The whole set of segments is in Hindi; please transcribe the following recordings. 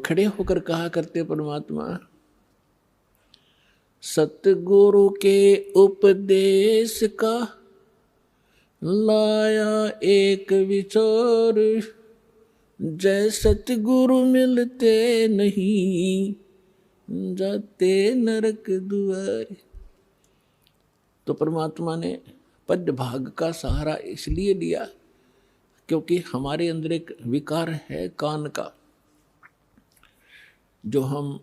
खड़े होकर कहा करते परमात्मा, सतगुरु के उपदेश का लाया एक विचार, जय सतगुरु मिलते नहीं जाते नरक द्वार। तो परमात्मा ने पद्य भाग का सहारा इसलिए लिया क्योंकि हमारे अंदर एक विकार है कान का, जो हम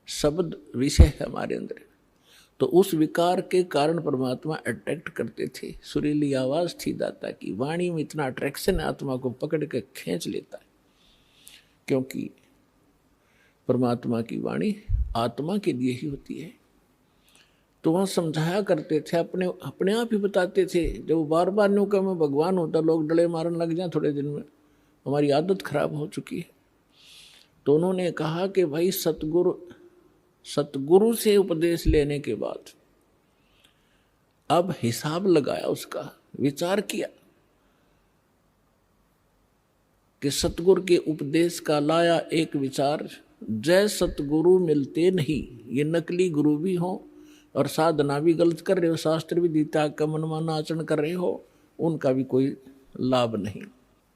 शब्द विषय है हमारे अंदर, तो उस विकार के कारण परमात्मा अट्रैक्ट करते थे। सुरीली आवाज थी दाता की, वाणी में इतना अट्रैक्शन आत्मा को पकड़ के खींच लेता है, क्योंकि परमात्मा की वाणी आत्मा के लिए ही होती है। तो वहाँ समझाया करते थे, अपने आप ही बताते थे। जब बार बार न्यू का मैं भगवान होता, लोग डले मारने लग जाए थोड़े दिन में, हमारी आदत खराब हो चुकी है। तो उन्होंने कहा कि भाई सतगुरु से उपदेश लेने के बाद अब हिसाब लगाया, उसका विचार किया कि सतगुरु के उपदेश का लाया एक विचार, जय सतगुरु मिलते नहीं। ये नकली गुरु भी हो और साधना भी गलत कर रहे हो, शास्त्र भी गीता का मनमाना आचरण कर रहे हो, उनका भी कोई लाभ नहीं।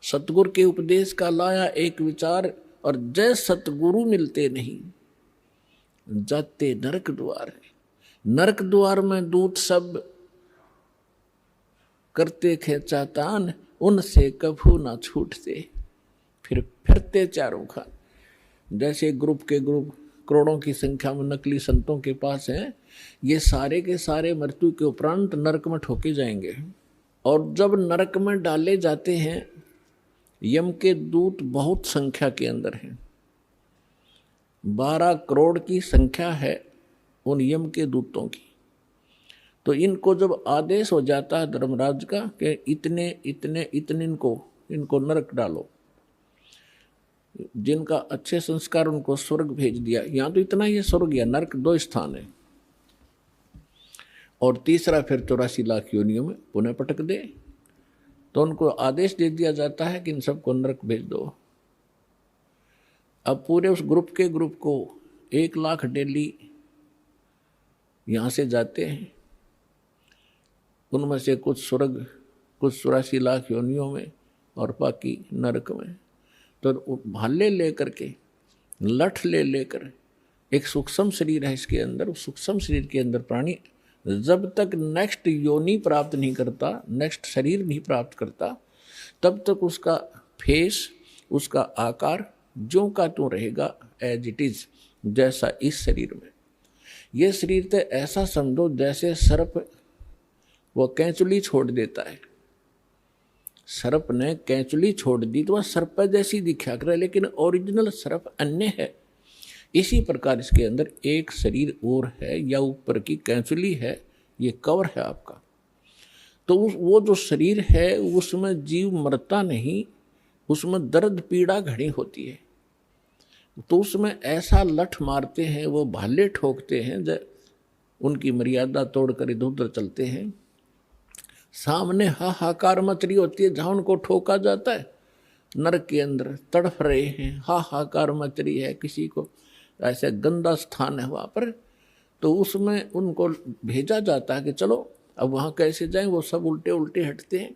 सतगुरु के उपदेश का लाया एक विचार और जय सतगुरु मिलते नहीं जाते नरक द्वार। नरक द्वार में दूत सब करते खेचातान, उनसे कभू ना छूटते, फिर फिरते चारों खान। जैसे ग्रुप के ग्रुप करोड़ों की संख्या में नकली संतों के पास हैं, ये सारे के सारे मृत्यु के उपरांत नरक में ठोके जाएंगे। और जब नरक में डाले जाते हैं, यम के दूत बहुत संख्या के अंदर हैं, 12 करोड़ की संख्या है उन यम के दूतों की। तो इनको जब आदेश हो जाता है धर्मराज का कि इतने इतने इतने इनको नरक डालो, जिनका अच्छे संस्कार उनको स्वर्ग भेज दिया। यहाँ तो इतना ही स्वर्ग या नरक 2 स्थान है, और तीसरा फिर 84 लाख योनियों में पुनः पटक दे। तो उनको आदेश दे दिया जाता है कि इन सबको नरक भेज दो। अब पूरे उस ग्रुप को 1 लाख डेली यहाँ से जाते हैं, उनमें से कुछ स्वर्ग, कुछ 84 लाख योनियों में और बाकी नरक में। तो भाले लेकर के, लठ लेकर, एक सूक्ष्म शरीर है इसके अंदर, उस सूक्ष्म शरीर के अंदर प्राणी जब तक नेक्स्ट योनि प्राप्त नहीं करता, नेक्स्ट शरीर नहीं प्राप्त करता, तब तक उसका फेस, उसका आकार ज्यों का त्यों रहेगा, एज इट इज, जैसा इस शरीर में। यह शरीर तो ऐसा समझो जैसे सर्प वो कैंचुली छोड़ देता है। सर्प ने कैंचुली छोड़ दी तो वह सर्प जैसी दिखा करे, लेकिन ओरिजिनल सर्प अन्य है। इसी प्रकार इसके अंदर एक शरीर और है, या ऊपर की कैंचुली है, ये कवर है आपका। तो वो जो शरीर है उसमें जीव मरता नहीं, उसमें दर्द पीड़ा घनी होती है। तो उसमें ऐसा लठ मारते हैं, वो भाले ठोकते हैं, जब उनकी मर्यादा तोड़कर इधर उधर चलते हैं। सामने हाहाकार मच रही होती है, जहाँ उनको ठोका जाता है नरक के अंदर तड़फ रहे हैं, हाहाकार मच रही है, किसी को ऐसे गंदा स्थान है वहाँ पर, तो उसमें उनको भेजा जाता है कि चलो अब वहाँ कैसे जाएं। वो सब उल्टे उल्टे हटते हैं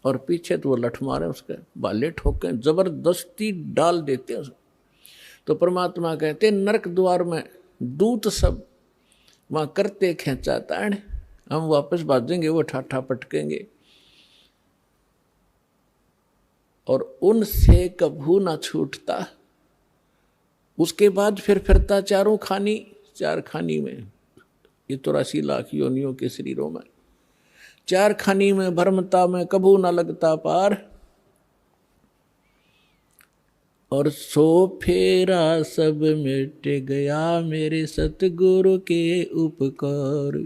और पीछे तो वो लठ मारे, उसके बाले ठोके, जबरदस्ती डाल देते हैं उसको। तो परमात्मा कहते हैं नरक द्वार में दूत सब वहाँ करते खेचाताड़, हम वापस भागेंगे, वो ठाठा पटकेंगे और उनसे कभू ना छूटता। उसके बाद फिर फिरता चारों खानी, 4 खानी में, ये 84 लाख योनियों के शरीरों में, 4 खानी में भरमता में कभू ना लगता पार। और सो फेरा सब मिट गया मेरे सतगुरु के उपकार।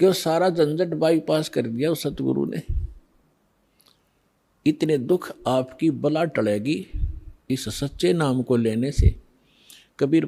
क्यों सारा झंझट बाईपास कर दिया उस सतगुरु ने। इतने दुख आपकी बला टलेगी इस सच्चे नाम को लेने से। कबीर